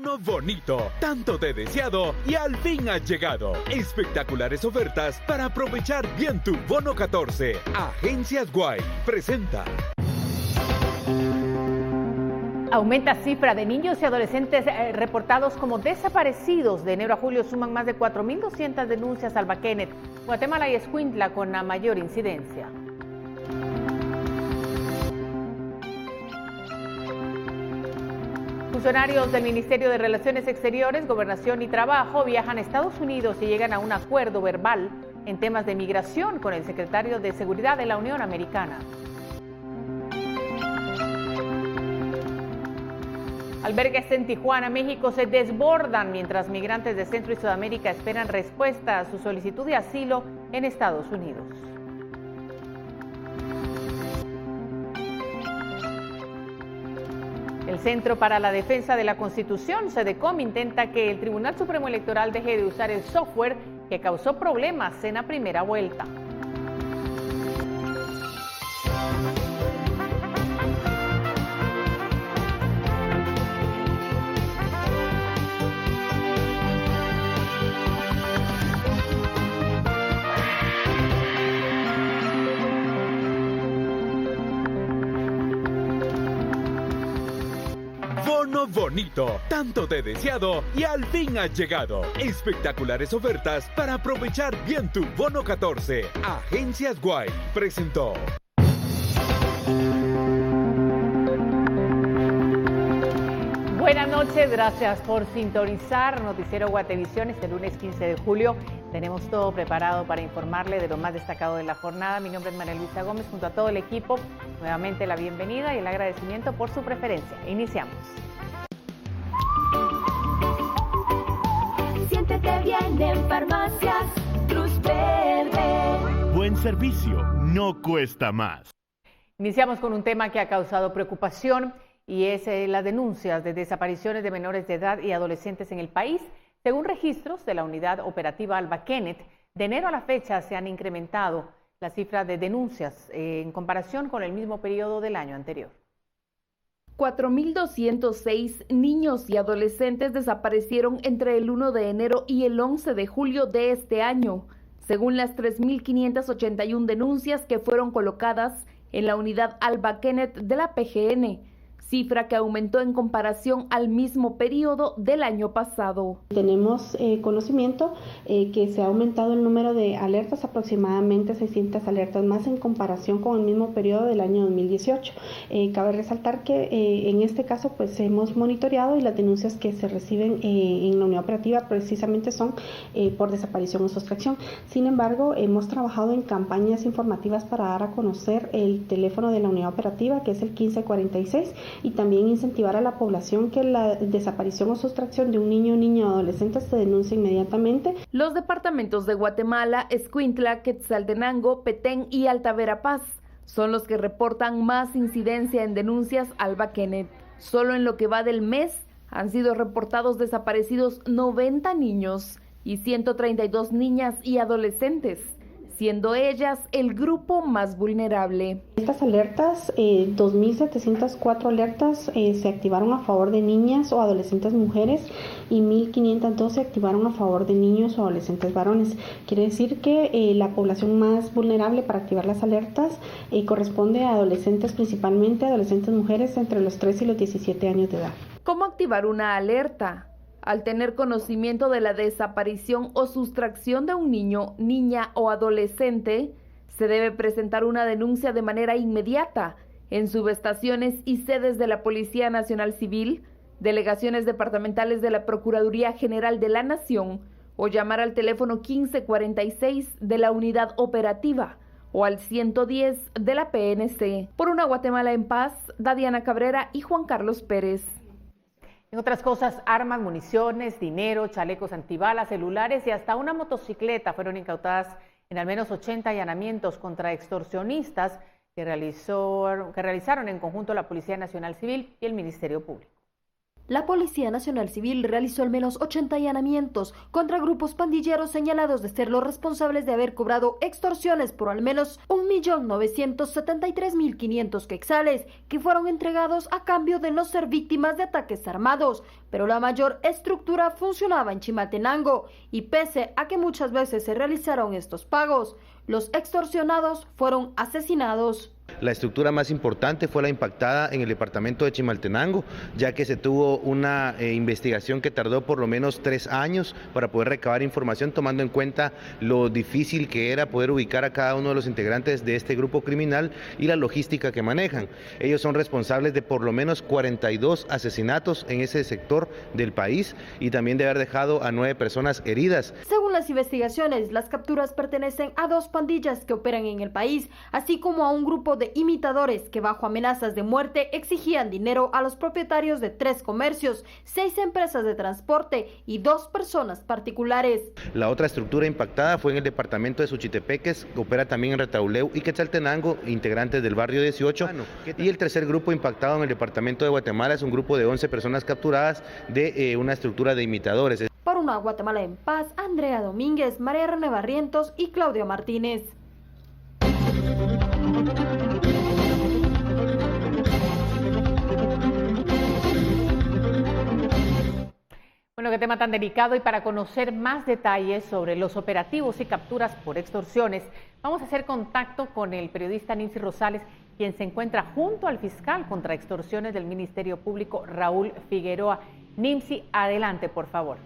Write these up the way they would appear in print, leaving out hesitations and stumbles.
Bono bonito, tanto te he deseado y al fin ha llegado. Espectaculares ofertas para aprovechar bien tu bono 14. Agencias Guay presenta. Aumenta cifra de niños y adolescentes reportados como desaparecidos. De enero a julio suman más de 4.200 denuncias al Baquenet. Guatemala y Escuintla con la mayor incidencia. Funcionarios del Ministerio de Relaciones Exteriores, Gobernación y Trabajo viajan a Estados Unidos y llegan a un acuerdo verbal en temas de migración con el secretario de Seguridad de la Unión Americana. Albergues en Tijuana, México se desbordan mientras migrantes de Centro y Sudamérica esperan respuesta a su solicitud de asilo en Estados Unidos. El Centro para la Defensa de la Constitución, CEDECOM, intenta que el Tribunal Supremo Electoral deje de usar el software que causó problemas en la primera vuelta. Bono bonito, tanto te he deseado y al fin ha llegado. Espectaculares ofertas para aprovechar bien tu bono 14. Agencias Guay presentó. Buenas noches, gracias por sintonizar Noticiero Guatevisión. Este lunes 15 de julio tenemos todo preparado para informarle de lo más destacado de la jornada. Mi nombre es María Luisa Gómez, junto a todo el equipo, nuevamente la bienvenida y el agradecimiento por su preferencia. Iniciamos. Siéntete bien en Farmacias Cruz Verde. Buen servicio no cuesta más. Iniciamos con un tema que ha causado preocupación y es las denuncias de desapariciones de menores de edad y adolescentes en el país. Según registros de la Unidad Operativa Alba Kenneth, de enero a la fecha se han incrementado las cifras de denuncias en comparación con el mismo periodo del año anterior. 4.206 niños y adolescentes desaparecieron entre el 1 de enero y el 11 de julio de este año, según las 3.581 denuncias que fueron colocadas en la unidad Alba Kenneth de la PGN, cifra que aumentó en comparación al mismo periodo del año pasado. Tenemos conocimiento que se ha aumentado el número de alertas, aproximadamente 600 alertas más en comparación con el mismo periodo del año 2018. Cabe resaltar que en este caso pues hemos monitoreado y las denuncias que se reciben en la unidad operativa precisamente son por desaparición o sustracción. Sin embargo, hemos trabajado en campañas informativas para dar a conocer el teléfono de la unidad operativa, que es el 1546, y también incentivar a la población que la desaparición o sustracción de un niño, niña o adolescente se denuncie inmediatamente. Los departamentos de Guatemala, Escuintla, Quetzaltenango, Petén y Alta Verapaz son los que reportan más incidencia en denuncias al Baquenet. Solo en lo que va del mes han sido reportados desaparecidos 90 niños y 132 niñas y adolescentes, siendo ellas el grupo más vulnerable. Estas alertas, 2.704 alertas se activaron a favor de niñas o adolescentes mujeres y 1.502 se activaron a favor de niños o adolescentes varones. Quiere decir que la población más vulnerable para activar las alertas corresponde a adolescentes, principalmente adolescentes mujeres entre los 13 y los 17 años de edad. ¿Cómo activar una alerta? Al tener conocimiento de la desaparición o sustracción de un niño, niña o adolescente, se debe presentar una denuncia de manera inmediata en subestaciones y sedes de la Policía Nacional Civil, delegaciones departamentales de la Procuraduría General de la Nación o llamar al teléfono 1546 de la unidad operativa o al 110 de la PNC. Por una Guatemala en paz, Dadiana Cabrera y Juan Carlos Pérez. En otras cosas, armas, municiones, dinero, chalecos antibalas, celulares y hasta una motocicleta fueron incautadas en al menos 80 allanamientos contra extorsionistas que realizaron en conjunto la Policía Nacional Civil y el Ministerio Público. La Policía Nacional Civil realizó al menos 80 allanamientos contra grupos pandilleros señalados de ser los responsables de haber cobrado extorsiones por al menos 1.973.500 quetzales que fueron entregados a cambio de no ser víctimas de ataques armados. Pero la mayor estructura funcionaba en Chimaltenango y pese a que muchas veces se realizaron estos pagos, los extorsionados fueron asesinados. La estructura más importante fue la impactada en el departamento de Chimaltenango, ya que se tuvo una investigación que tardó por lo menos 3 años para poder recabar información, tomando en cuenta lo difícil que era poder ubicar a cada uno de los integrantes de este grupo criminal y la logística que manejan. Ellos son responsables de por lo menos 42 asesinatos en ese sector del país y también de haber dejado a 9 personas heridas. Según las investigaciones, las capturas pertenecen a 2 pandillas que operan en el país, así como a un grupo de imitadores que bajo amenazas de muerte exigían dinero a los propietarios de 3 comercios, 6 empresas de transporte y 2 personas particulares. La otra estructura impactada fue en el departamento de Suchitepeques, que opera también en Retauleu y Quetzaltenango, integrantes del barrio 18. Y el tercer grupo impactado en el departamento de Guatemala es un grupo de 11 personas capturadas de una estructura de imitadores. Por una Guatemala en paz, Andrea Domínguez, María René Barrientos y Claudia Martínez. Bueno, qué tema tan delicado, y para conocer más detalles sobre los operativos y capturas por extorsiones, vamos a hacer contacto con el periodista Nimsi Rosales, quien se encuentra junto al fiscal contra extorsiones del Ministerio Público, Raúl Figueroa. Nimsi, adelante, por favor.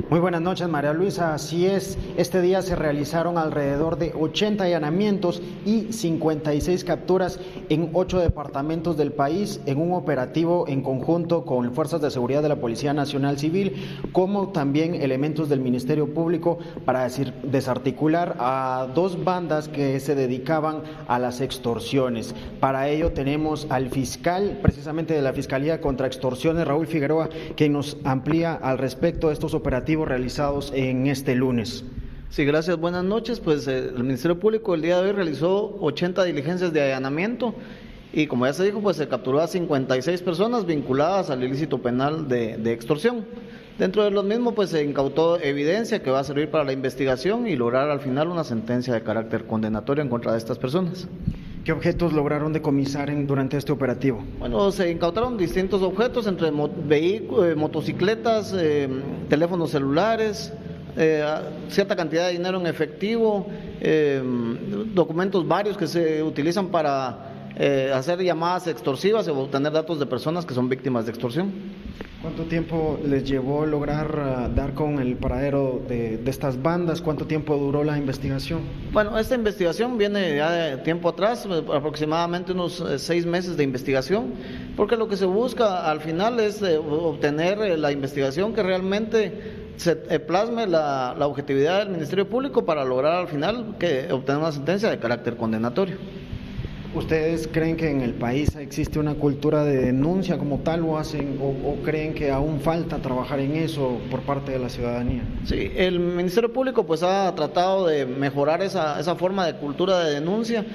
Muy buenas noches, María Luisa. Así es, este día se realizaron alrededor de 80 allanamientos y 56 capturas en 8 departamentos del país en un operativo en conjunto con fuerzas de seguridad de la Policía Nacional Civil, como también elementos del Ministerio Público para desarticular a 2 bandas que se dedicaban a las extorsiones. Para ello tenemos al fiscal, precisamente de la Fiscalía contra Extorsiones, Raúl Figueroa, quien nos amplía al respecto de estos operativos realizados en este lunes. Sí, gracias, buenas noches. Pues el Ministerio Público el día de hoy realizó 80 diligencias de allanamiento y, como ya se dijo, pues se capturó a 56 personas vinculadas al ilícito penal de extorsión. Dentro de los mismos pues se incautó evidencia que va a servir para la investigación y lograr al final una sentencia de carácter condenatorio en contra de estas personas. ¿Qué objetos lograron decomisar durante este operativo? Bueno, se incautaron distintos objetos, entre motocicletas, teléfonos celulares, cierta cantidad de dinero en efectivo, documentos varios que se utilizan para hacer llamadas extorsivas o obtener datos de personas que son víctimas de extorsión. ¿Cuánto tiempo les llevó lograr dar con el paradero de estas bandas? ¿Cuánto tiempo duró la investigación? Bueno, esta investigación viene ya de tiempo atrás, aproximadamente unos 6 meses de investigación, porque lo que se busca al final es obtener la investigación que realmente se plasme la objetividad del Ministerio Público para lograr al final obtener una sentencia de carácter condenatorio. ¿Ustedes creen que en el país existe una cultura de denuncia como tal o creen que aún falta trabajar en eso por parte de la ciudadanía? Sí, el Ministerio Público pues ha tratado de mejorar esa forma de cultura de denuncia.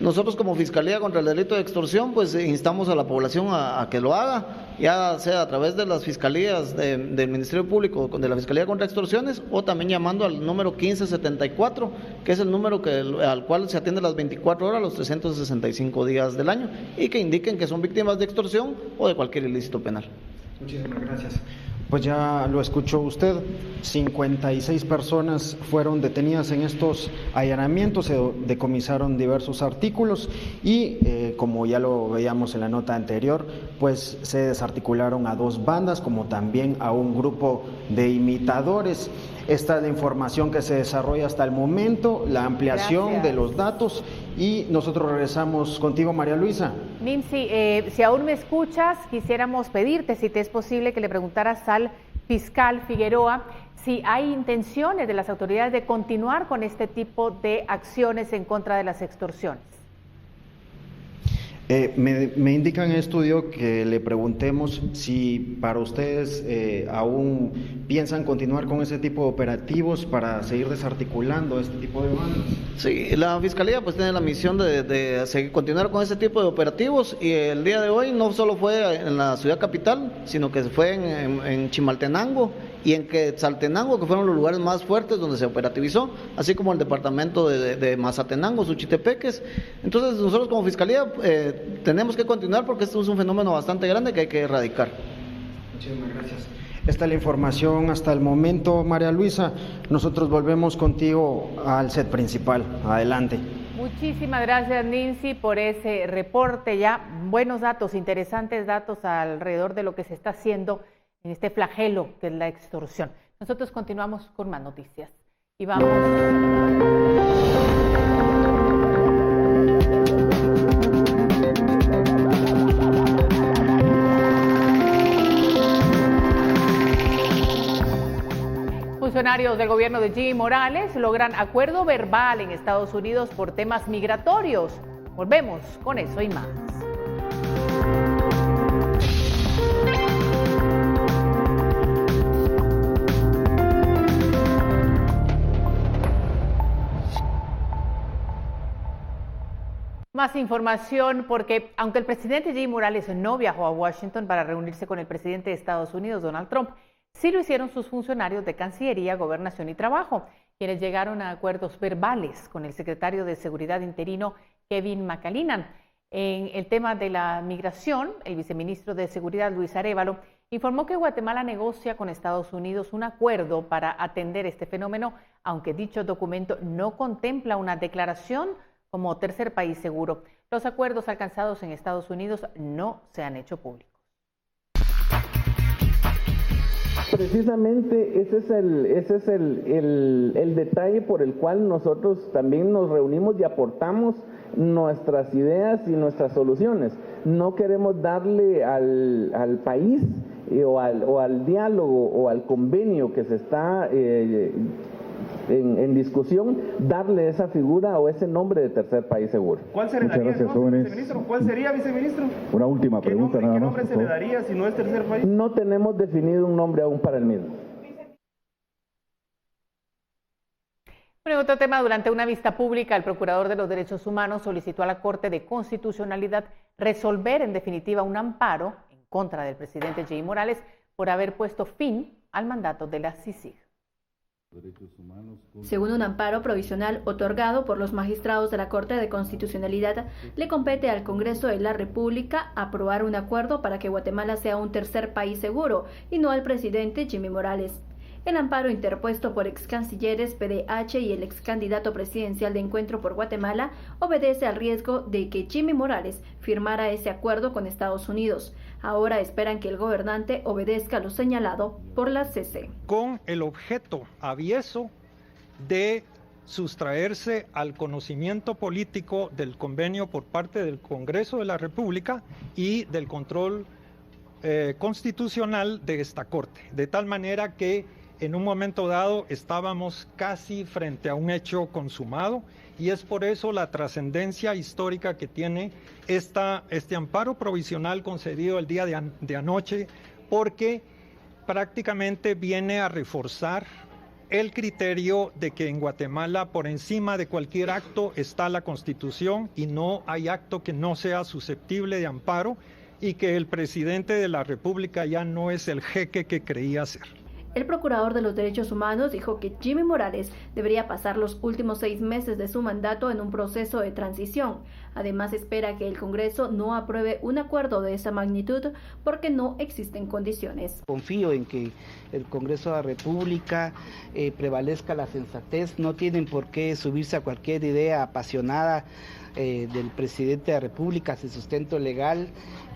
Nosotros como Fiscalía contra el Delito de Extorsión pues instamos a la población a que lo haga, ya sea a través de las fiscalías del Ministerio Público, de la Fiscalía contra Extorsiones, o también llamando al número 1574, que es el número al cual se atiende las 24 horas, los 365 días del año, y que indiquen que son víctimas de extorsión o de cualquier ilícito penal. Muchísimas gracias. Pues ya lo escuchó usted, 56 personas fueron detenidas en estos allanamientos, se decomisaron diversos artículos y como ya lo veíamos en la nota anterior, pues se desarticularon a 2 bandas como también a un grupo de imitadores. Esta es la información que se desarrolla hasta el momento, la ampliación de los datos, y nosotros regresamos contigo, María Luisa. Nimsi, si aún me escuchas, quisiéramos pedirte, si te es posible, que le preguntaras al fiscal Figueroa si hay intenciones de las autoridades de continuar con este tipo de acciones en contra de las extorsiones. Me indican en el estudio que le preguntemos si para ustedes aún piensan continuar con ese tipo de operativos para seguir desarticulando este tipo de bandas. Sí, la Fiscalía pues tiene la misión de seguir, continuar con ese tipo de operativos, y el día de hoy no solo fue en la ciudad capital, sino que fue en Chimaltenango y en Quetzaltenango, que fueron los lugares más fuertes donde se operativizó, así como el departamento de Mazatenango, Suchitepeques. Entonces nosotros como Fiscalía tenemos que continuar porque esto es un fenómeno bastante grande que hay que erradicar. Muchísimas gracias. Esta es la información hasta el momento, María Luisa. Nosotros volvemos contigo al set principal. Adelante. Muchísimas gracias, Nancy, por ese reporte. Ya buenos datos, interesantes datos alrededor de lo que se está haciendo en este flagelo que es la extorsión. Nosotros continuamos con más noticias y vamos. Funcionarios del gobierno de Jimmy Morales logran acuerdo verbal en Estados Unidos por temas migratorios. Volvemos con eso y más. Más información porque aunque el presidente Jimmy Morales no viajó a Washington para reunirse con el presidente de Estados Unidos, Donald Trump, sí lo hicieron sus funcionarios de Cancillería, Gobernación y Trabajo, quienes llegaron a acuerdos verbales con el secretario de Seguridad interino, Kevin McAleenan. En el tema de la migración, el viceministro de Seguridad, Luis Arévalo, informó que Guatemala negocia con Estados Unidos un acuerdo para atender este fenómeno, aunque dicho documento no contempla una declaración como tercer país seguro. Los acuerdos alcanzados en Estados Unidos no se han hecho públicos. Precisamente ese es el detalle por el cual nosotros también nos reunimos y aportamos nuestras ideas y nuestras soluciones. No queremos darle al país o al diálogo o al convenio que se está en discusión, darle esa figura o ese nombre de tercer país seguro. ¿Cuál se le daría entonces, viceministro? ¿Cuál sería, viceministro? Una última pregunta nada más. ¿Qué nombre se le daría si no es tercer país? No tenemos definido un nombre aún para el mismo. En otro tema, durante una vista pública, el Procurador de los Derechos Humanos solicitó a la Corte de Constitucionalidad resolver en definitiva un amparo en contra del presidente Jimmy Morales por haber puesto fin al mandato de la CICIG. Según un amparo provisional otorgado por los magistrados de la Corte de Constitucionalidad, le compete al Congreso de la República aprobar un acuerdo para que Guatemala sea un tercer país seguro y no al presidente Jimmy Morales. El amparo interpuesto por ex cancilleres PDH y el ex candidato presidencial de Encuentro por Guatemala obedece al riesgo de que Jimmy Morales firmara ese acuerdo con Estados Unidos. Ahora esperan que el gobernante obedezca lo señalado por la CC. Con el objeto avieso de sustraerse al conocimiento político del convenio por parte del Congreso de la República y del control constitucional de esta Corte, de tal manera que en un momento dado estábamos casi frente a un hecho consumado, y es por eso la trascendencia histórica que tiene este amparo provisional concedido el día de anoche, porque prácticamente viene a reforzar el criterio de que en Guatemala por encima de cualquier acto está la Constitución y no hay acto que no sea susceptible de amparo, y que el presidente de la República ya no es el jeque que creía ser. El Procurador de los Derechos Humanos dijo que Jimmy Morales debería pasar los últimos 6 meses de su mandato en un proceso de transición. Además, espera que el Congreso no apruebe un acuerdo de esa magnitud porque no existen condiciones. Confío en que el Congreso de la República prevalezca la sensatez. No tienen por qué subirse a cualquier idea apasionada del presidente de la República sin sustento legal.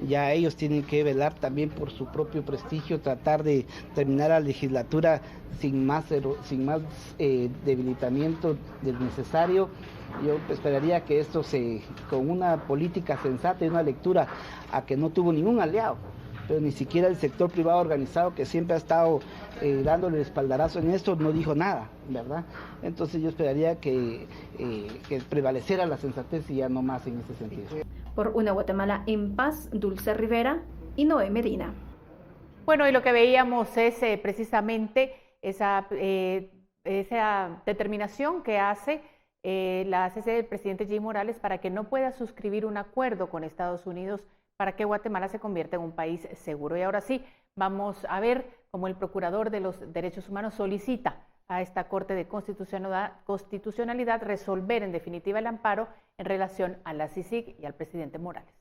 Ya ellos tienen que velar también por su propio prestigio, tratar de terminar la legislatura sin más debilitamiento del necesario. Yo esperaría que esto con una política sensata y una lectura a que no tuvo ningún aliado, pero ni siquiera el sector privado organizado, que siempre ha estado dándole el espaldarazo en esto, no dijo nada, ¿verdad? Entonces yo esperaría que prevaleciera la sensatez y ya no más en ese sentido. Por una Guatemala en paz, Dulce Rivera y Noé Medina. Bueno, y lo que veíamos es precisamente esa determinación que hace la CC del presidente Jimmy Morales para que no pueda suscribir un acuerdo con Estados Unidos para que Guatemala se convierta en un país seguro. Y ahora sí, vamos a ver cómo el Procurador de los Derechos Humanos solicita a esta Corte de Constitucionalidad resolver en definitiva el amparo en relación a la CICIG y al presidente Morales.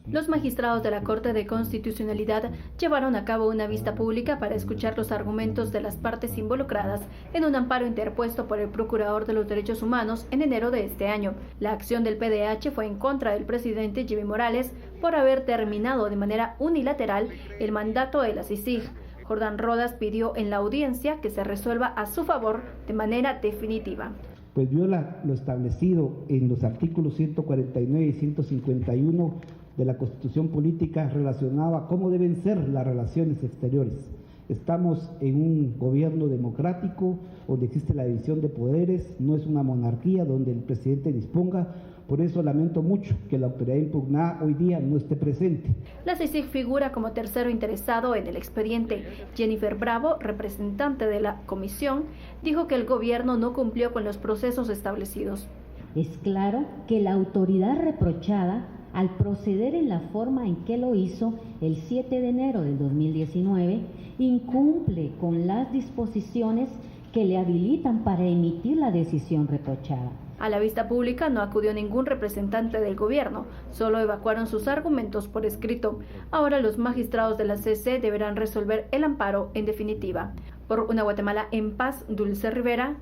Los magistrados de la Corte de Constitucionalidad llevaron a cabo una vista pública para escuchar los argumentos de las partes involucradas en un amparo interpuesto por el Procurador de los Derechos Humanos en enero de este año. La acción del PDH fue en contra del presidente Jimmy Morales por haber terminado de manera unilateral el mandato de la CICIG. Jordán Rodas pidió en la audiencia que se resuelva a su favor de manera definitiva. Pues viola lo establecido en los artículos 149 y 151 de la Constitución Política relacionado a cómo deben ser las relaciones exteriores. Estamos en un gobierno democrático donde existe la división de poderes, no es una monarquía donde el presidente disponga. Por eso lamento mucho que la autoridad impugnada hoy día no esté presente. La CICIG figura como tercero interesado en el expediente. Jennifer Bravo, representante de la comisión, dijo que el gobierno no cumplió con los procesos establecidos. Es claro que la autoridad reprochada, al proceder en la forma en que lo hizo el 7 de enero del 2019, incumple con las disposiciones que le habilitan para emitir la decisión reprochada. A la vista pública no acudió ningún representante del gobierno, solo evacuaron sus argumentos por escrito. Ahora los magistrados de la CC deberán resolver el amparo en definitiva. Por una Guatemala en paz, Dulce Rivera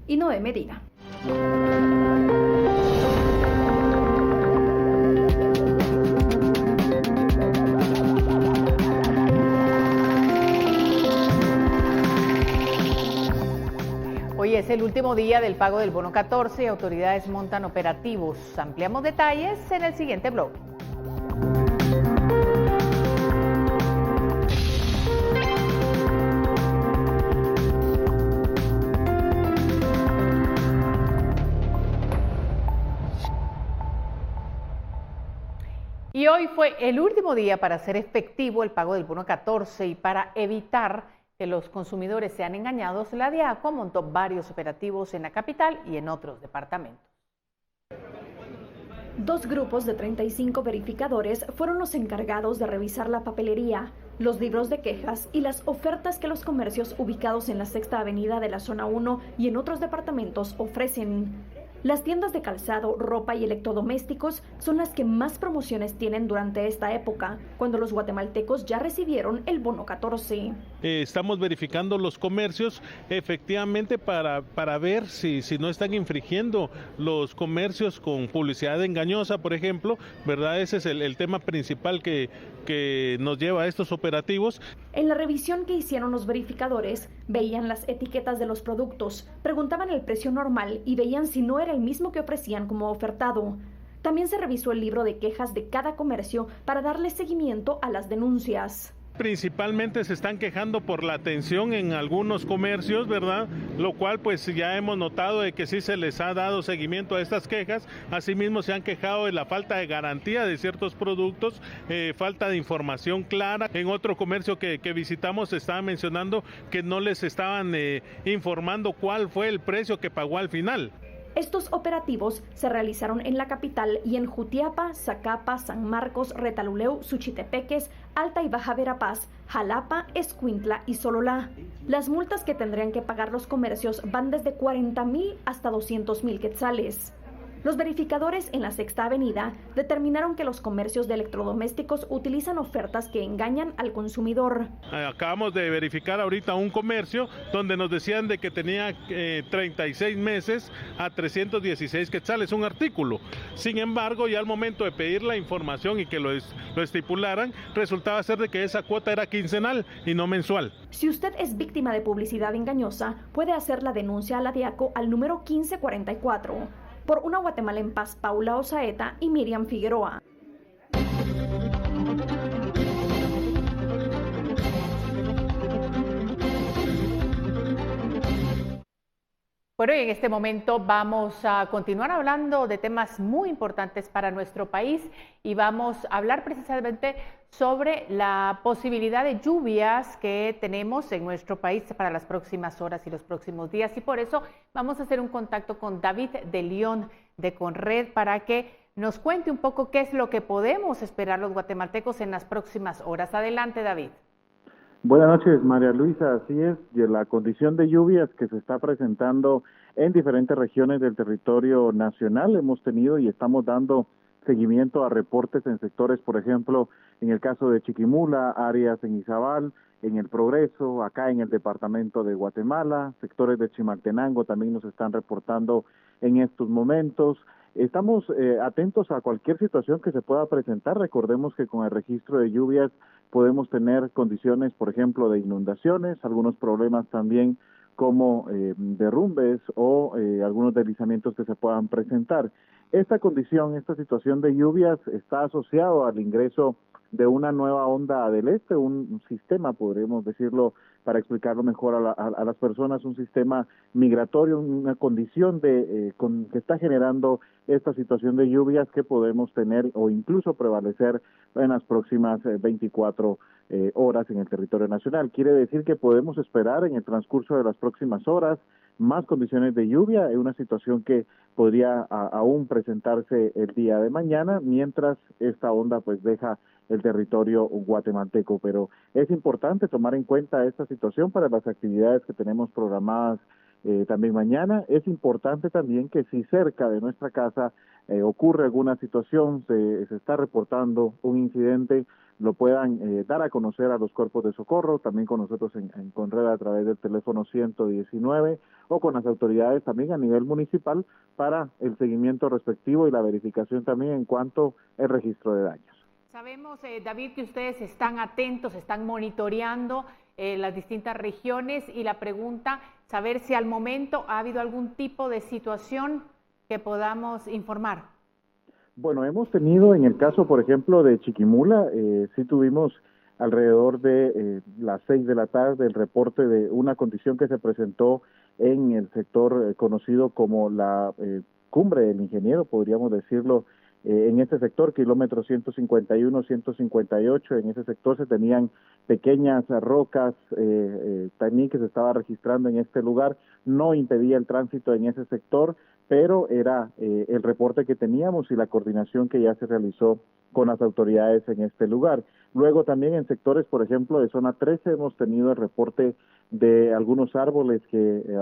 y Noé Medina. Hoy es el último día del pago del bono 14 y autoridades montan operativos. Ampliamos detalles en el siguiente blog. Y hoy fue el último día para hacer efectivo el pago del bono 14 y para evitar que los consumidores sean engañados, la DIACO montó varios operativos en la capital y en otros departamentos. Dos grupos de 35 verificadores fueron los encargados de revisar la papelería, los libros de quejas y las ofertas que los comercios ubicados en la Sexta Avenida de la Zona 1 y en otros departamentos ofrecen. Las tiendas de calzado, ropa y electrodomésticos son las que más promociones tienen durante esta época, cuando los guatemaltecos ya recibieron el bono 14. Estamos verificando los comercios efectivamente para ver si no están infringiendo los comercios con publicidad engañosa, por ejemplo, ¿verdad? Ese es el tema principal que nos lleva a estos operativos. En la revisión que hicieron los verificadores, veían las etiquetas de los productos, preguntaban el precio normal y veían si no era el mismo que ofrecían como ofertado. También se revisó el libro de quejas de cada comercio para darle seguimiento a las denuncias. Principalmente se están quejando por la atención en algunos comercios, ¿verdad? Lo cual pues ya hemos notado de que sí se les ha dado seguimiento a estas quejas. Asimismo se han quejado de la falta de garantía de ciertos productos, falta de información clara. En otro comercio que visitamos se estaba mencionando que no les estaban informando cuál fue el precio que pagó al final. Estos operativos se realizaron en la capital y en Jutiapa, Zacapa, San Marcos, Retaluleu, Suchitepeques, Alta y Baja Verapaz, Jalapa, Escuintla y Sololá. Las multas que tendrían que pagar los comercios van desde 40,000 hasta 200,000 quetzales. Los verificadores en la Sexta Avenida determinaron que los comercios de electrodomésticos utilizan ofertas que engañan al consumidor. Acabamos de verificar ahorita un comercio donde nos decían de que tenía 36 meses a 316 quetzales un artículo. Sin embargo, ya al momento de pedir la información y que lo estipularan, resultaba ser de que esa cuota era quincenal y no mensual. Si usted es víctima de publicidad engañosa, puede hacer la denuncia a la DIACO al número 1544. Por una Guatemala en paz, Paula Osaeta y Miriam Figueroa. Bueno, y en este momento vamos a continuar hablando de temas muy importantes para nuestro país y vamos a hablar precisamente sobre la posibilidad de lluvias que tenemos en nuestro país para las próximas horas y los próximos días. Y por eso vamos a hacer un contacto con David de León de Conred para que nos cuente un poco qué es lo que podemos esperar los guatemaltecos en las próximas horas. Adelante, David. Buenas noches, María Luisa. Así es, la condición de lluvias que se está presentando en diferentes regiones del territorio nacional hemos tenido y estamos dando seguimiento a reportes en sectores, por ejemplo, en el caso de Chiquimula, áreas en Izabal, en el Progreso, acá en el departamento de Guatemala, sectores de Chimaltenango también nos están reportando en estos momentos. Estamos atentos a cualquier situación que se pueda presentar. Recordemos que con el registro de lluvias podemos tener condiciones, por ejemplo, de inundaciones, algunos problemas también como derrumbes o algunos deslizamientos que se puedan presentar. Esta condición, esta situación de lluvias está asociado al ingreso de una nueva onda del este, un sistema, podríamos decirlo, para explicarlo mejor a las personas, un sistema migratorio, una condición que está generando esta situación de lluvias que podemos tener o incluso prevalecer en las próximas 24 horas en el territorio nacional. Quiere decir que podemos esperar en el transcurso de las próximas horas más condiciones de lluvia, es una situación que podría aún presentarse el día de mañana, mientras esta onda pues deja el territorio guatemalteco, pero es importante tomar en cuenta esta situación para las actividades que tenemos programadas también mañana. Es importante también que si cerca de nuestra casa ocurre alguna situación, se está reportando un incidente, lo puedan dar a conocer a los cuerpos de socorro, también con nosotros en Conred a través del teléfono 119 o con las autoridades también a nivel municipal para el seguimiento respectivo y la verificación también en cuanto al registro de daños. Sabemos, David, que ustedes están atentos, están monitoreando las distintas regiones y la pregunta, saber si al momento ha habido algún tipo de situación que podamos informar. Bueno, hemos tenido en el caso, por ejemplo, de Chiquimula, sí tuvimos alrededor de las 6 de la tarde el reporte de una condición que se presentó en el sector conocido como la Cumbre del Ingeniero, podríamos decirlo, en este sector, kilómetro 151, 158, en ese sector se tenían pequeñas rocas también que se estaba registrando en este lugar, no impedía el tránsito en ese sector, pero era el reporte que teníamos y la coordinación que ya se realizó con las autoridades en este lugar. Luego también en sectores, por ejemplo, de zona 13 hemos tenido el reporte de algunos árboles,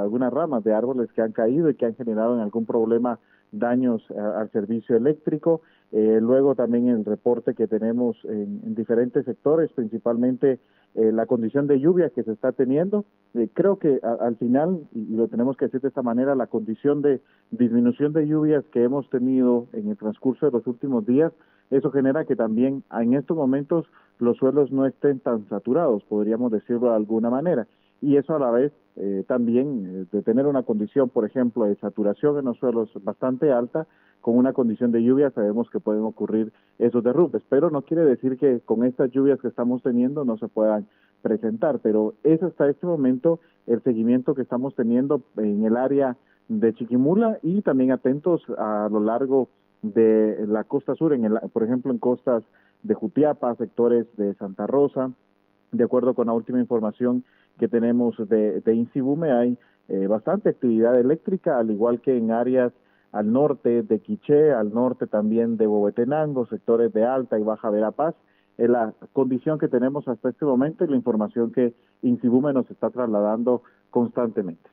algunas ramas de árboles que han caído y que han generado en algún problema daños al servicio eléctrico. Luego también el reporte que tenemos en diferentes sectores, principalmente la condición de lluvia que se está teniendo. Creo que al final, y lo tenemos que decir de esta manera, la condición de disminución de lluvias que hemos tenido en el transcurso de los últimos días, eso genera que también en estos momentos los suelos no estén tan saturados, podríamos decirlo de alguna manera. Y eso a la vez también de tener una condición, por ejemplo, de saturación en los suelos bastante alta, con una condición de lluvia sabemos que pueden ocurrir esos derrumbes, pero no quiere decir que con estas lluvias que estamos teniendo no se puedan presentar, pero es hasta este momento el seguimiento que estamos teniendo en el área de Chiquimula y también atentos a lo largo de la costa sur, por ejemplo en costas de Jutiapa, sectores de Santa Rosa. De acuerdo con la última información que tenemos de Insibume, hay bastante actividad eléctrica, al igual que en áreas al norte de Quiché, al norte también de Huehuetenango, sectores de Alta y Baja Verapaz. Es la condición que tenemos hasta este momento y la información que Insibume nos está trasladando constantemente.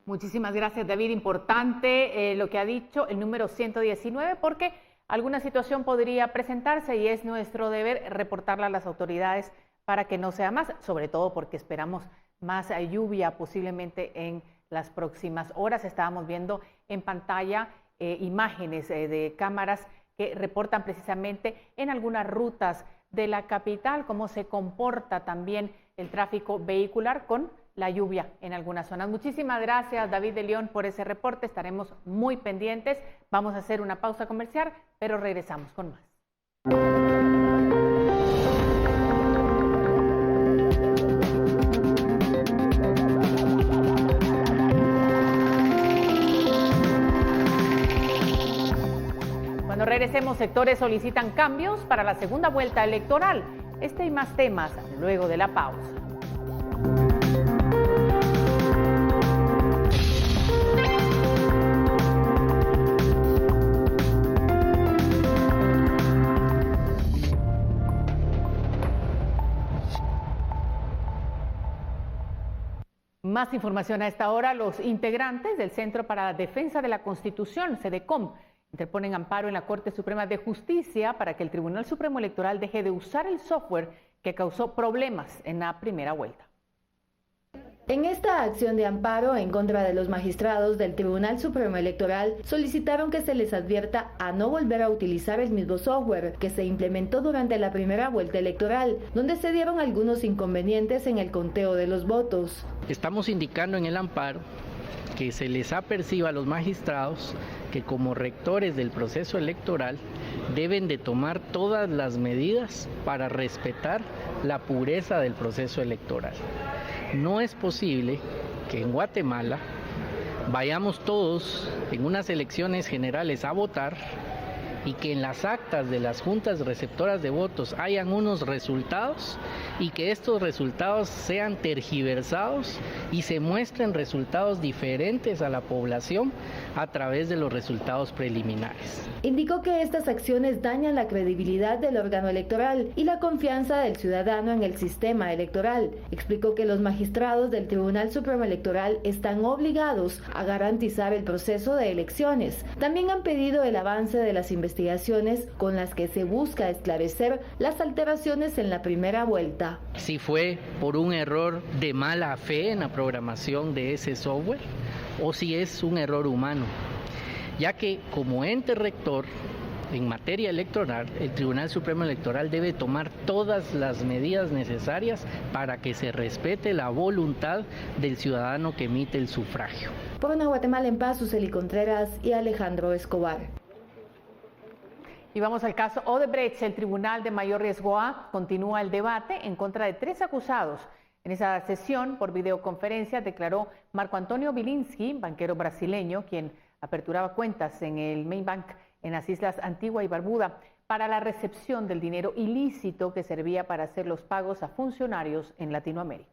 Muchísimas gracias, David. Importante lo que ha dicho el número 119, porque alguna situación podría presentarse y es nuestro deber reportarla a las autoridades para que no sea más, sobre todo porque esperamos más lluvia posiblemente en las próximas horas. Estábamos viendo en pantalla imágenes de cámaras que reportan precisamente en algunas rutas de la capital cómo se comporta también el tráfico vehicular con la lluvia en algunas zonas. Muchísimas gracias, David de León, por ese reporte. Estaremos muy pendientes. Vamos a hacer una pausa comercial, pero regresamos con más. regresemos, sectores solicitan cambios para la segunda vuelta electoral. Este y más temas luego de la pausa. Más información a esta hora. Los integrantes del Centro para la Defensa de la Constitución, CEDECOM, interponen amparo en la Corte Suprema de Justicia para que el Tribunal Supremo Electoral deje de usar el software que causó problemas en la primera vuelta. En esta acción de amparo en contra de los magistrados del Tribunal Supremo Electoral, solicitaron que se les advierta a no volver a utilizar el mismo software que se implementó durante la primera vuelta electoral, donde se dieron algunos inconvenientes en el conteo de los votos. Estamos indicando en el amparo que se les aperciba a los magistrados que como rectores del proceso electoral deben de tomar todas las medidas para respetar la pureza del proceso electoral. No es posible que en Guatemala vayamos todos en unas elecciones generales a votar y que en las actas de las juntas receptoras de votos hayan unos resultados y que estos resultados sean tergiversados y se muestren resultados diferentes a la población a través de los resultados preliminares. Indicó que estas acciones dañan la credibilidad del órgano electoral y la confianza del ciudadano en el sistema electoral. Explicó que los magistrados del Tribunal Supremo Electoral están obligados a garantizar el proceso de elecciones. También han pedido el avance de las investigaciones con las que se busca esclarecer las alteraciones en la primera vuelta. Si fue por un error de mala fe en la programación de ese software o si es un error humano, ya que como ente rector en materia electoral, el Tribunal Supremo Electoral debe tomar todas las medidas necesarias para que se respete la voluntad del ciudadano que emite el sufragio. Por una Guatemala en paz, Suseli Contreras y Alejandro Escobar. Y vamos al caso Odebrecht. El Tribunal de Mayor Riesgo A continúa el debate en contra de 3 acusados. En esa sesión, por videoconferencia, declaró Marco Antonio Bilinski, banquero brasileño, quien aperturaba cuentas en el Main Bank en las Islas Antigua y Barbuda para la recepción del dinero ilícito que servía para hacer los pagos a funcionarios en Latinoamérica.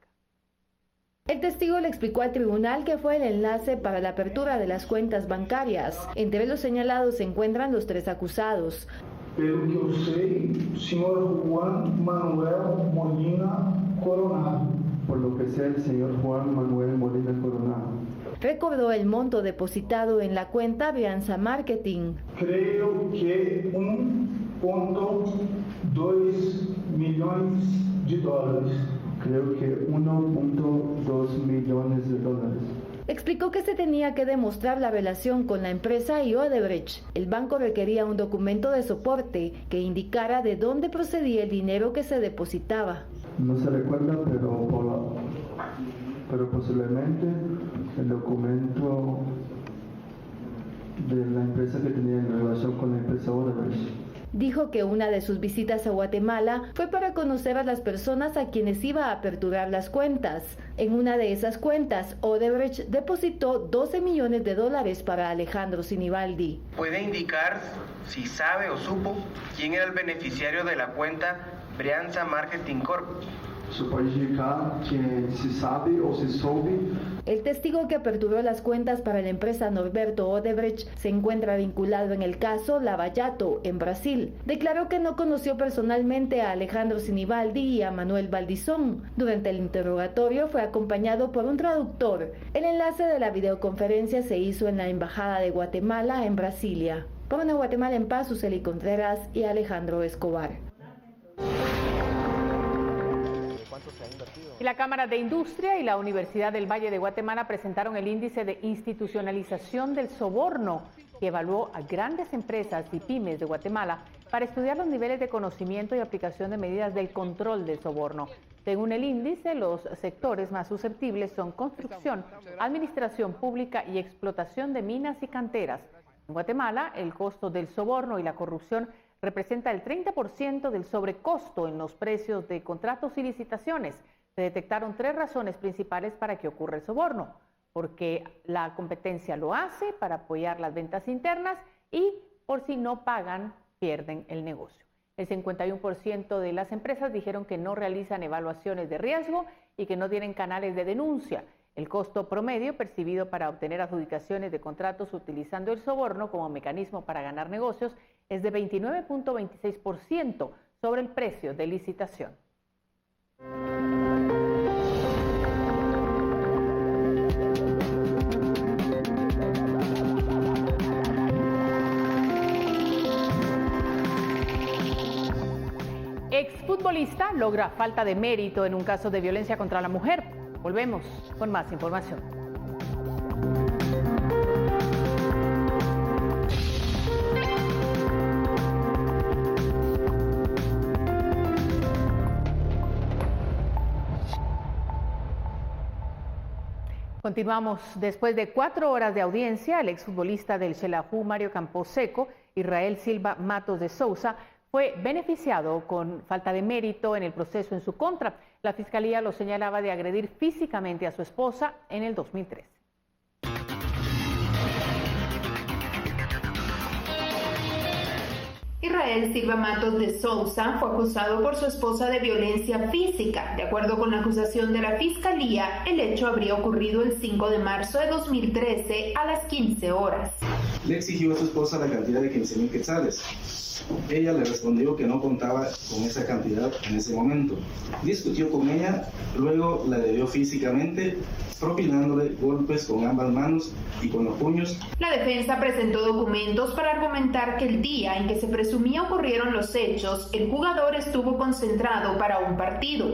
El testigo le explicó al tribunal que fue el enlace para la apertura de las cuentas bancarias. Entre los señalados se encuentran los 3 acusados. Pelo que eu sei, señor Juan Manuel Molina Coronado. Por lo que sé, el señor Juan Manuel Molina Coronado. Recordó el monto depositado en la cuenta Brianza Marketing. Creo que $1.2 millones de dólares. Creo que $1.2 millones de dólares. Explicó que se tenía que demostrar la relación con la empresa y Odebrecht. El banco requería un documento de soporte que indicara de dónde procedía el dinero que se depositaba. No se recuerda, pero posiblemente el documento de la empresa que tenía en relación con la empresa Odebrecht. Dijo que una de sus visitas a Guatemala fue para conocer a las personas a quienes iba a aperturar las cuentas. En una de esas cuentas, Odebrecht depositó 12 millones de dólares para Alejandro Sinibaldi. ¿Puede indicar si sabe o supo quién era el beneficiario de la cuenta Brianza Marketing Corp? ¿Se puede indicar que si sabe o si soube? El testigo que aperturó las cuentas para la empresa Norberto Odebrecht se encuentra vinculado en el caso Lava Jato, en Brasil. Declaró que no conoció personalmente a Alejandro Sinibaldi y a Manuel Valdizón. Durante el interrogatorio fue acompañado por un traductor. El enlace de la videoconferencia se hizo en la Embajada de Guatemala en Brasilia. Por una Guatemala en paz, Suseli Contreras y Alejandro Escobar. Y la Cámara de Industria y la Universidad del Valle de Guatemala presentaron el índice de institucionalización del soborno, que evaluó a grandes empresas y pymes de Guatemala para estudiar los niveles de conocimiento y aplicación de medidas del control del soborno. Según el índice, los sectores más susceptibles son construcción, administración pública y explotación de minas y canteras. En Guatemala, el costo del soborno y la corrupción representa el 30% del sobrecosto en los precios de contratos y licitaciones. Se detectaron 3 razones principales para que ocurra el soborno: porque la competencia lo hace, para apoyar las ventas internas y por si no pagan pierden el negocio. El 51% de las empresas dijeron que no realizan evaluaciones de riesgo y que no tienen canales de denuncia. El costo promedio percibido para obtener adjudicaciones de contratos utilizando el soborno como mecanismo para ganar negocios es de 29.26% sobre el precio de licitación. Exfutbolista logra falta de mérito en un caso de violencia contra la mujer. Volvemos con más información. Continuamos. Después de 4 horas de audiencia, el exfutbolista del Xelajú, Mario Camposeco, Israel Silva Matos de Sousa, fue beneficiado con falta de mérito en el proceso en su contra. La fiscalía lo señalaba de agredir físicamente a su esposa en el 2013. Israel Silva Matos de Sousa fue acusado por su esposa de violencia física. De acuerdo con la acusación de la fiscalía, el hecho habría ocurrido el 5 de marzo de 2013 a las 15 horas. Le exigió a su esposa la cantidad de 15,000 quetzales. Ella le respondió que no contaba con esa cantidad en ese momento. Discutió con ella, luego la agredió físicamente, propinándole golpes con ambas manos y con los puños. La defensa presentó documentos para argumentar que el día en que se presumía ocurrieron los hechos, el jugador estuvo concentrado para un partido.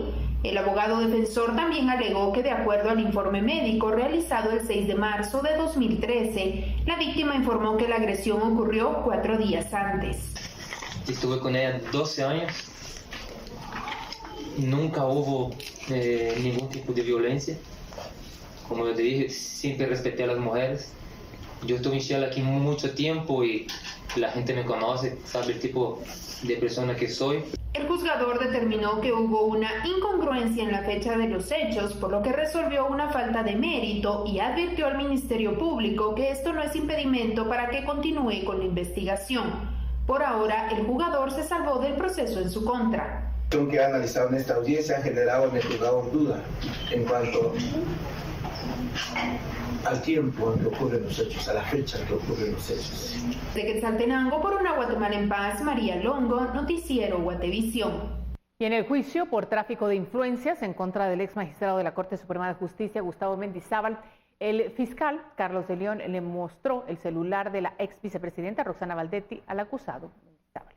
El abogado defensor también alegó que de acuerdo al informe médico realizado el 6 de marzo de 2013, la víctima informó que la agresión ocurrió 4 días antes. Estuve con ella 12 años, nunca hubo ningún tipo de violencia. Como yo te dije, siempre respeté a las mujeres. Yo estuve en Xela aquí mucho tiempo y la gente me conoce, sabe el tipo de persona que soy. El juzgador determinó que hubo una incongruencia en la fecha de los hechos, por lo que resolvió una falta de mérito y advirtió al Ministerio Público que esto no es impedimento para que continúe con la investigación. Por ahora, el jugador se salvó del proceso en su contra. Lo que ha analizado en esta audiencia ha generado en el juzgador duda en cuanto al tiempo en que ocurren los hechos, a la fecha en que ocurren los hechos. De Quetzaltenango, por una Guatemala en paz, María Longo, Noticiero Guatevisión. Y en el juicio por tráfico de influencias en contra del ex magistrado de la Corte Suprema de Justicia, Gustavo Mendizábal, el fiscal Carlos de León le mostró el celular de la ex vicepresidenta Roxana Valdetti al acusado Mendizábal.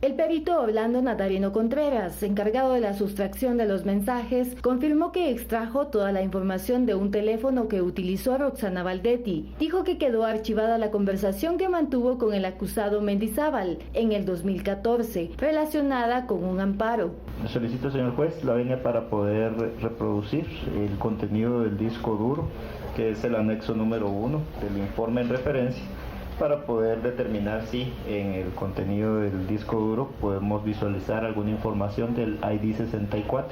El perito Orlando Natarino Contreras, encargado de la sustracción de los mensajes, confirmó que extrajo toda la información de un teléfono que utilizó Roxana Valdetti. Dijo que quedó archivada la conversación que mantuvo con el acusado Mendizábal en el 2014, relacionada con un amparo. Solicito, señor juez, la venia para poder reproducir el contenido del disco duro, que es el anexo número 1 del informe en referencia, para poder determinar si en el contenido del disco duro podemos visualizar alguna información del ID 64,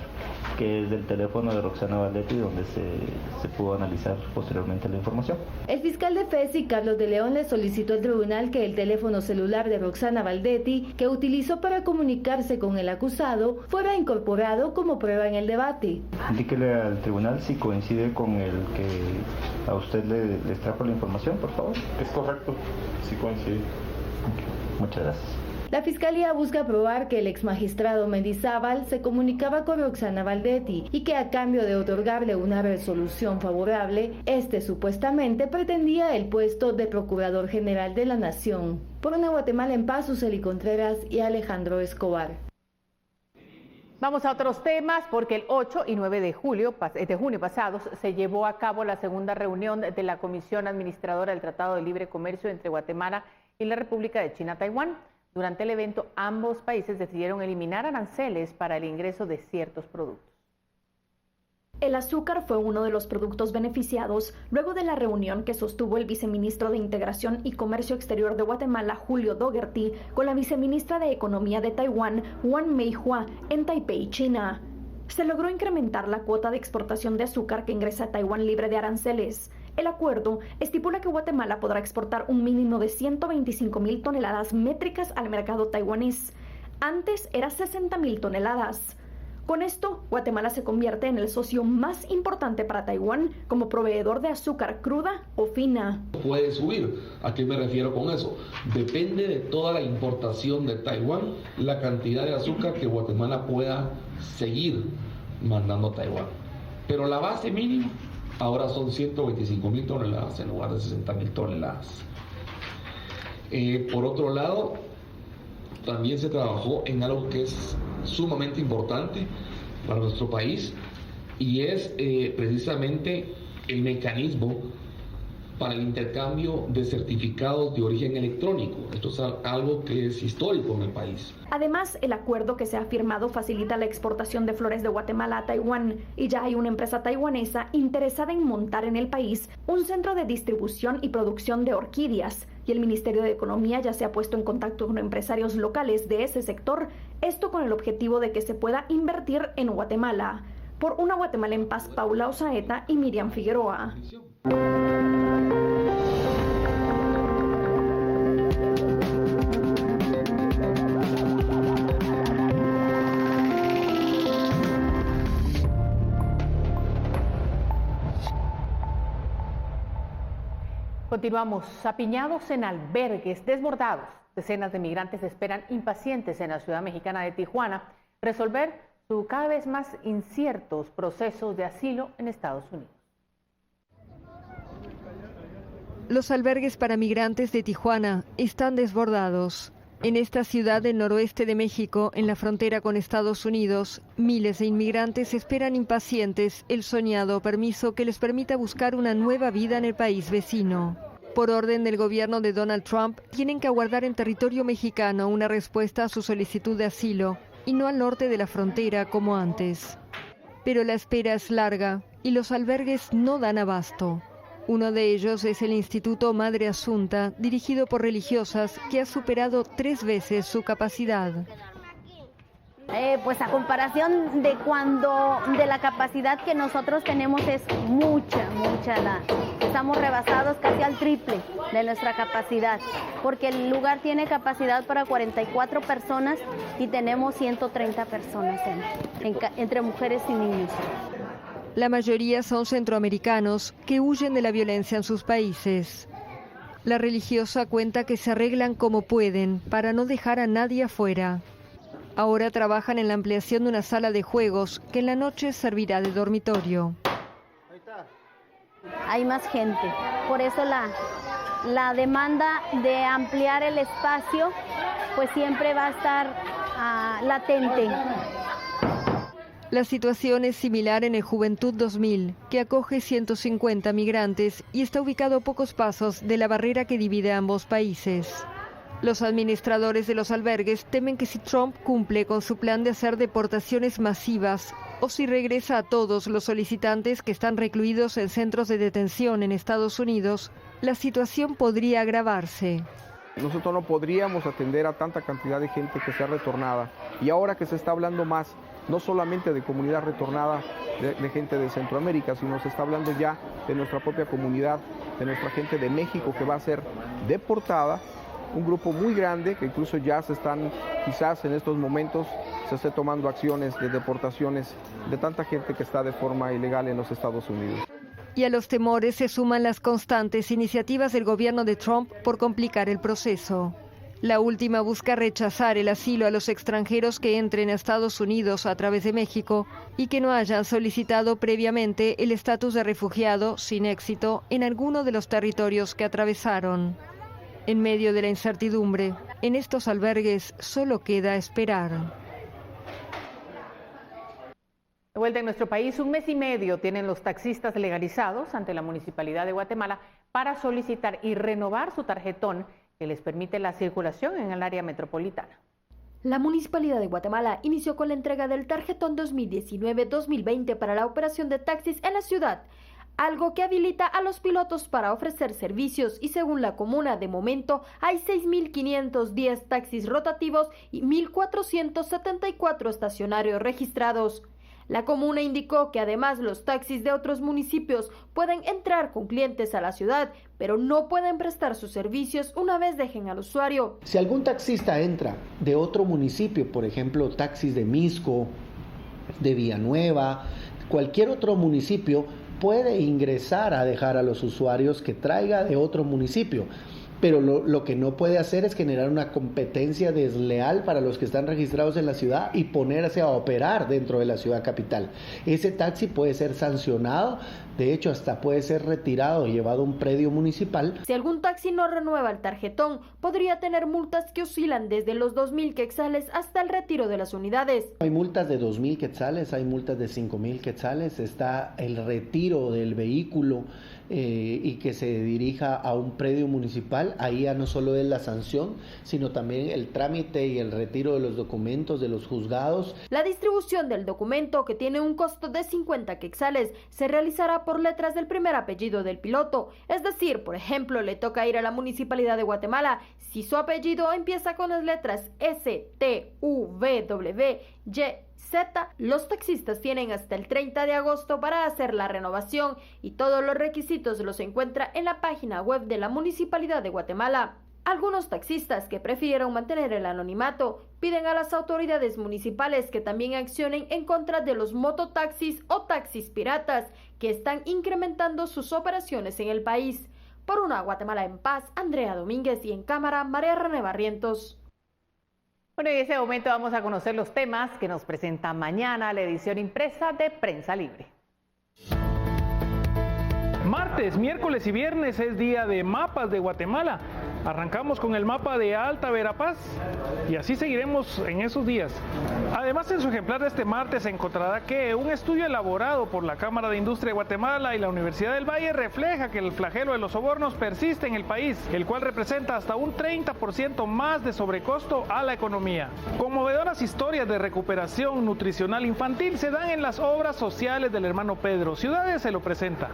que es del teléfono de Roxana Valdetti, donde se pudo analizar posteriormente la información. El fiscal de FESI, Carlos de León, le solicitó al tribunal que el teléfono celular de Roxana Valdetti, que utilizó para comunicarse con el acusado, fuera incorporado como prueba en el debate. Indíquele al tribunal si coincide con el que a usted le extrajo la información, por favor. Es correcto. Sí coincide. Muchas gracias. La Fiscalía busca probar que el exmagistrado Mendizábal se comunicaba con Roxana Valdetti y que a cambio de otorgarle una resolución favorable, este supuestamente pretendía el puesto de Procurador General de la Nación. Por una Guatemala en paz, Suseli Contreras y Alejandro Escobar. Vamos a otros temas porque el 8 y 9 de junio pasados se llevó a cabo la segunda reunión de la Comisión Administradora del Tratado de Libre Comercio entre Guatemala y la República de China, Taiwán. Durante el evento, ambos países decidieron eliminar aranceles para el ingreso de ciertos productos. El azúcar fue uno de los productos beneficiados luego de la reunión que sostuvo el viceministro de Integración y Comercio Exterior de Guatemala, Julio Dougherty, con la viceministra de Economía de Taiwán, Wang Meihua, en Taipei, China. Se logró incrementar la cuota de exportación de azúcar que ingresa a Taiwán libre de aranceles. El acuerdo estipula que Guatemala podrá exportar un mínimo de 125,000 toneladas métricas al mercado taiwanés. Antes era 60,000 toneladas. Con esto, Guatemala se convierte en el socio más importante para Taiwán como proveedor de azúcar cruda o fina. Puede subir. ¿A qué me refiero con eso? Depende de toda la importación de Taiwán, la cantidad de azúcar que Guatemala pueda seguir mandando a Taiwán. Pero la base mínima ahora son 125,000 toneladas en lugar de 60,000 toneladas. Por otro lado, también se trabajó en algo que es sumamente importante para nuestro país y es precisamente el mecanismo para el intercambio de certificados de origen electrónico. Esto es algo que es histórico en el país. Además, el acuerdo que se ha firmado facilita la exportación de flores de Guatemala a Taiwán y ya hay una empresa taiwanesa interesada en montar en el país un centro de distribución y producción de orquídeas. Y el Ministerio de Economía ya se ha puesto en contacto con empresarios locales de ese sector, esto con el objetivo de que se pueda invertir en Guatemala. Por Una Guatemala en Paz, Paula Osaeta y Miriam Figueroa. Continuamos. Apiñados en albergues desbordados, decenas de migrantes esperan impacientes en la ciudad mexicana de Tijuana resolver sus cada vez más inciertos procesos de asilo en Estados Unidos. Los albergues para migrantes de Tijuana están desbordados. En esta ciudad del noroeste de México, en la frontera con Estados Unidos, miles de inmigrantes esperan impacientes el soñado permiso que les permita buscar una nueva vida en el país vecino. Por orden del gobierno de Donald Trump, tienen que aguardar en territorio mexicano una respuesta a su solicitud de asilo y no al norte de la frontera como antes. Pero la espera es larga y los albergues no dan abasto. Uno de ellos es el Instituto Madre Asunta, dirigido por religiosas, que ha superado 3 veces su capacidad. Pues a comparación de la capacidad que nosotros tenemos es mucha. Estamos rebasados casi al triple de nuestra capacidad, porque el lugar tiene capacidad para 44 personas y tenemos 130 personas entre mujeres y niños. La mayoría son centroamericanos que huyen de la violencia en sus países. La religiosa cuenta que se arreglan como pueden para no dejar a nadie afuera. Ahora trabajan en la ampliación de una sala de juegos que en la noche servirá de dormitorio. Hay más gente, por eso la demanda de ampliar el espacio pues siempre va a estar latente. La situación es similar en el Juventud 2000, que acoge 150 migrantes y está ubicado a pocos pasos de la barrera que divide ambos países. Los administradores de los albergues temen que si Trump cumple con su plan de hacer deportaciones masivas o si regresa a todos los solicitantes que están recluidos en centros de detención en Estados Unidos, la situación podría agravarse. Nosotros no podríamos atender a tanta cantidad de gente que sea retornada. Y ahora que se está hablando más, no solamente de comunidad retornada de gente de Centroamérica, sino se está hablando ya de nuestra propia comunidad, de nuestra gente de México que va a ser deportada, un grupo muy grande que incluso ya se están, quizás en estos momentos, se esté tomando acciones de deportaciones de tanta gente que está de forma ilegal en los Estados Unidos. Y a los temores se suman las constantes iniciativas del gobierno de Trump por complicar el proceso. La última busca rechazar el asilo a los extranjeros que entren a Estados Unidos a través de México y que no hayan solicitado previamente el estatus de refugiado, sin éxito, en alguno de los territorios que atravesaron. En medio de la incertidumbre, en estos albergues solo queda esperar. De vuelta en nuestro país, 1 mes y medio tienen los taxistas legalizados ante la Municipalidad de Guatemala para solicitar y renovar su tarjetón que les permite la circulación en el área metropolitana. La Municipalidad de Guatemala inició con la entrega del tarjetón 2019-2020 para la operación de taxis en la ciudad, algo que habilita a los pilotos para ofrecer servicios y según la comuna de momento hay 6.510 taxis rotativos y 1.474 estacionarios registrados. La comuna indicó que además los taxis de otros municipios pueden entrar con clientes a la ciudad, pero no pueden prestar sus servicios una vez dejen al usuario. Si algún taxista entra de otro municipio, por ejemplo, taxis de Misco, de Villanueva, cualquier otro municipio, puede ingresar a dejar a los usuarios que traiga de otro municipio. Pero lo que no puede hacer es generar una competencia desleal para los que están registrados en la ciudad y ponerse a operar dentro de la ciudad capital. Ese taxi puede ser sancionado, de hecho hasta puede ser retirado y llevado a un predio municipal. Si algún taxi no renueva el tarjetón, podría tener multas que oscilan desde los 2.000 quetzales hasta el retiro de las unidades. Hay multas de 2.000 quetzales, hay multas de 5.000 quetzales, está el retiro del vehículo y que se dirija a un predio municipal. Ahí ya no solo es la sanción, sino también el trámite y el retiro de los documentos de los juzgados. La distribución del documento, que tiene un costo de 50 quetzales, se realizará por letras del primer apellido del piloto. Es decir, por ejemplo, le toca ir a la Municipalidad de Guatemala si su apellido empieza con las letras S, T, U, V, W, Y, Z. Los taxistas tienen hasta el 30 de agosto para hacer la renovación y todos los requisitos los encuentra en la página web de la Municipalidad de Guatemala. Algunos taxistas que prefirieron mantener el anonimato piden a las autoridades municipales que también accionen en contra de los mototaxis o taxis piratas que están incrementando sus operaciones en el país. Por una Guatemala en paz, Andrea Domínguez, y en cámara, María René Barrientos. Bueno, y en ese momento vamos a conocer los temas que nos presenta mañana la edición impresa de Prensa Libre. Martes, miércoles y viernes es día de mapas de Guatemala. Arrancamos con el mapa de Alta Verapaz y así seguiremos en esos días. Además, en su ejemplar de este martes se encontrará que un estudio elaborado por la Cámara de Industria de Guatemala y la Universidad del Valle refleja que el flagelo de los sobornos persiste en el país, el cual representa hasta un 30% más de sobrecosto a la economía. Conmovedoras historias de recuperación nutricional infantil se dan en las obras sociales del hermano Pedro. Ciudades se lo presenta.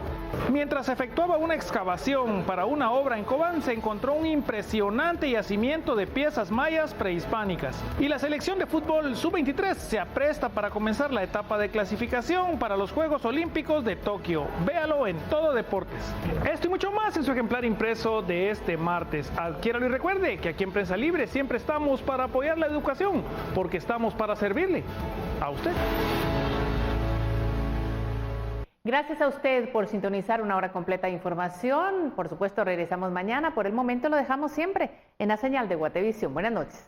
Mientras efectuaba una excavación para una obra en Cobán, se encontró un impresionante yacimiento de piezas mayas prehispánicas. Y la selección de fútbol sub-23 se apresta para comenzar la etapa de clasificación para los Juegos Olímpicos de Tokio. Véalo en Todo Deportes. Esto y mucho más en su ejemplar impreso de este martes. Adquiéralo y recuerde que aquí en Prensa Libre siempre estamos para apoyar la educación, porque estamos para servirle a usted. Gracias a usted por sintonizar una hora completa de información. Por supuesto, regresamos mañana. Por el momento lo dejamos siempre en la señal de Guatevisión. Buenas noches.